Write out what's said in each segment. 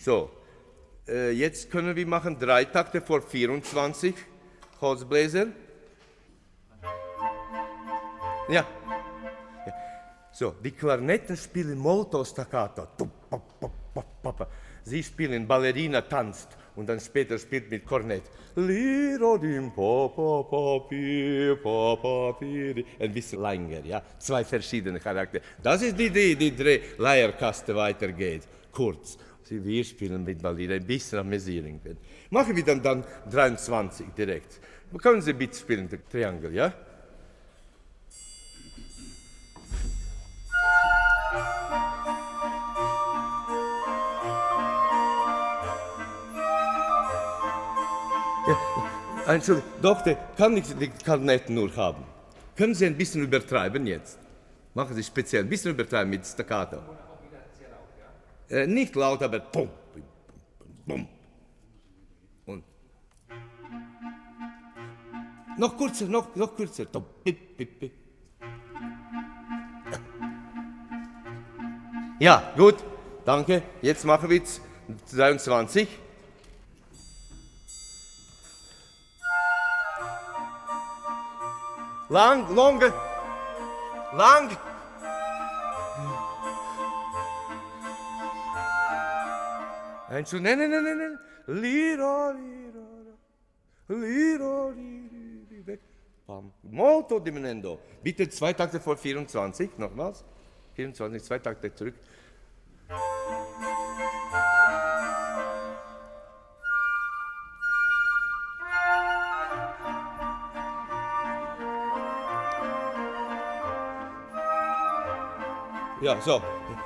So, jetzt können wir machen 3 Takte vor 24 Holzbläser. Ja. So, die Klarinetten spielen molto staccato. Sie spielen Ballerina tanzt und dann später spielt mit Kornett. Ein bisschen länger, ja. 2 verschiedene Charaktere. Das ist die Idee, die Leierkaste weitergeht. Kurz. Wir spielen mit Ballerina, ein bisschen amüsieren können. Machen wir dann 23 direkt. Können Sie bitte spielen, der Triangel, ja? Entschuldigung, Doktor, kann ich die Klarinetten nur haben? Können Sie ein bisschen übertreiben jetzt? Machen Sie speziell ein bisschen übertreiben mit Staccato. Nicht laut, aber pum, pum, pum. Und noch kürzer, noch kürzer. Ja, gut, danke. Jetzt machen wir 23. Lang. Entschuldigung, nein. Lira. Weg. Molto diminuendo. Bitte 2 Takte vor 24, nochmals. 24, 2 Takte zurück. Ja, so,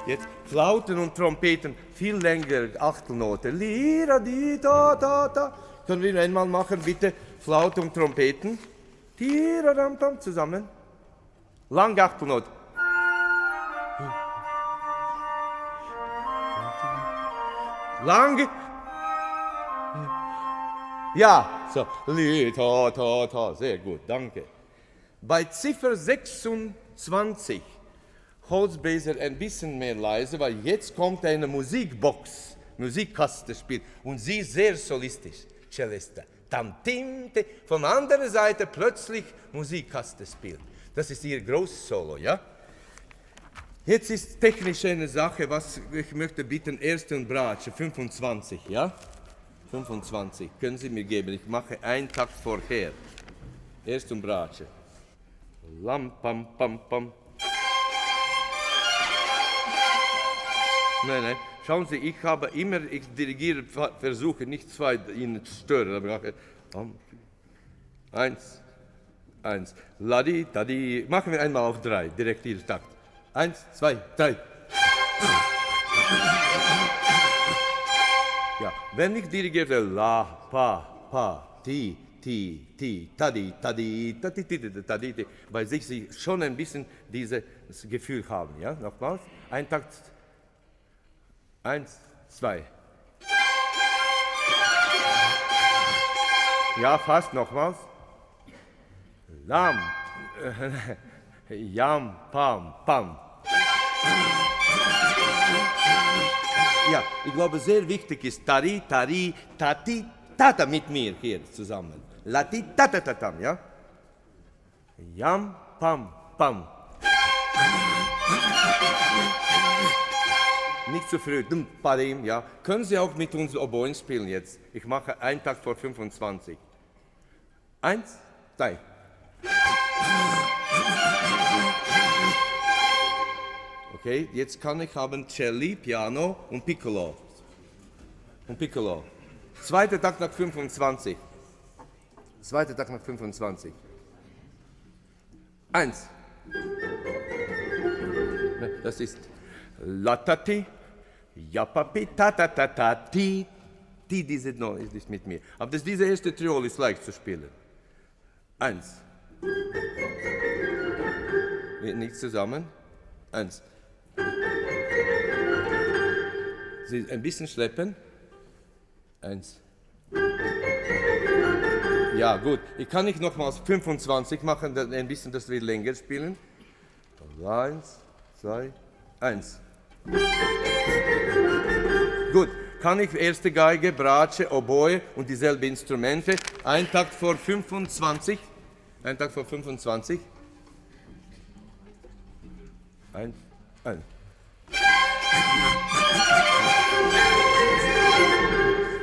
jetzt Flauten und Trompeten, viel länger, Achtelnote. Lira, di, da. Können wir einmal machen, bitte? Flaute und Trompeten. Tira, dam, zusammen. Lang Achtelnote. Lang. Ja, so. Li, ta, sehr gut, danke. Bei Ziffer 26 Holzbläser ein bisschen mehr leise, weil jetzt kommt eine Musikbox, Musikkaste spielt und sie sehr solistisch, Celesta. Tam-tim-te, von der anderen Seite plötzlich Musikkaste spielt. Das ist ihr großes Solo, ja? Jetzt ist technisch eine Sache, was ich möchte bitten, ersten Bratsche, 25, ja? 25, können Sie mir geben, ich mache einen Takt vorher. Ersten Bratsche. Lam, pam. Nein, schauen Sie, ich dirigiere, versuche nicht 2 Ihnen zu stören, aber ich mache 1, Ladi, Tadi, machen wir einmal auf 3, direkt hier Takt. 1, 2, 3. Ja, wenn ich dirigiere, La, Pa, Ti, Tadi, Tadi, weil Sie schon ein bisschen dieses Gefühl haben, ja, nochmals, ein Takt. 1, 2. Ja, fast nochmals. Lam. Yam, pam. Ja, ich glaube, sehr wichtig ist Tari, Tati, Tata mit mir hier zusammen. Lati, Tata, ja? Yam, pam. Nicht zu früh, padim, ja. Können Sie auch mit uns Oboen spielen jetzt? Ich mache einen Takt vor 25. 1, 2. Okay, jetzt kann ich haben Celli, Piano und Piccolo. Zweiter Takt nach 25. 1. Das ist Latati, Japapi, Ti, diese no, ist nicht mit mir. Aber diese erste Triol ist leicht zu spielen. 1. Nicht zusammen. 1. Sie ein bisschen schleppen. 1. Ja, gut. Ich kann nicht nochmals 25 machen, ein bisschen, dass wir länger spielen. 1, 2, 1. Gut. kann ich erste Geige, Bratsche, Oboe und dieselben Instrumente. Ein Takt vor 25. Ein Takt vor 25. Ein.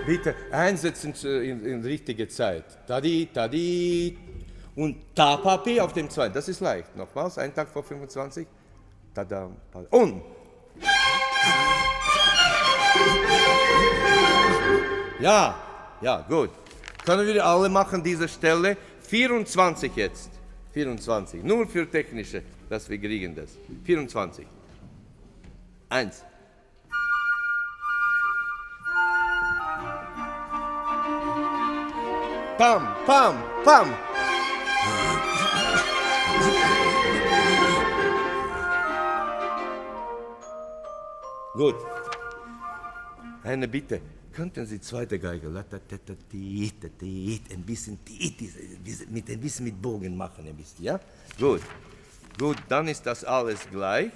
Bitte einsetzen in richtige Zeit. Tadi, tadi. Und Tapapi auf dem zweiten. Das ist leicht. Nochmals, ein Takt vor 25. Tada, und. Ja, gut. Können wir alle machen diese Stelle? 24 jetzt. 24. Nur für technische, dass wir kriegen das. 24. 1. Pam, pam, pam. Gut. Eine Bitte. Könnten Sie zweite Geige ein bisschen mit Bogen machen, ein bisschen, ja? Gut. Gut, dann ist das alles gleich.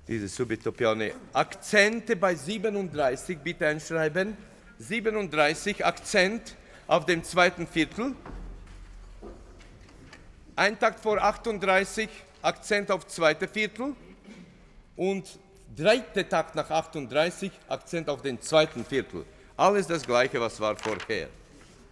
Diese Subito Piano. Akzente bei 37 bitte einschreiben. 37 Akzent auf dem zweiten Viertel. Ein Takt vor 38 Akzent auf zweite Viertel. Und dritte Takt nach 38 Akzent auf den zweiten Viertel. Alles das Gleiche, was war vorher.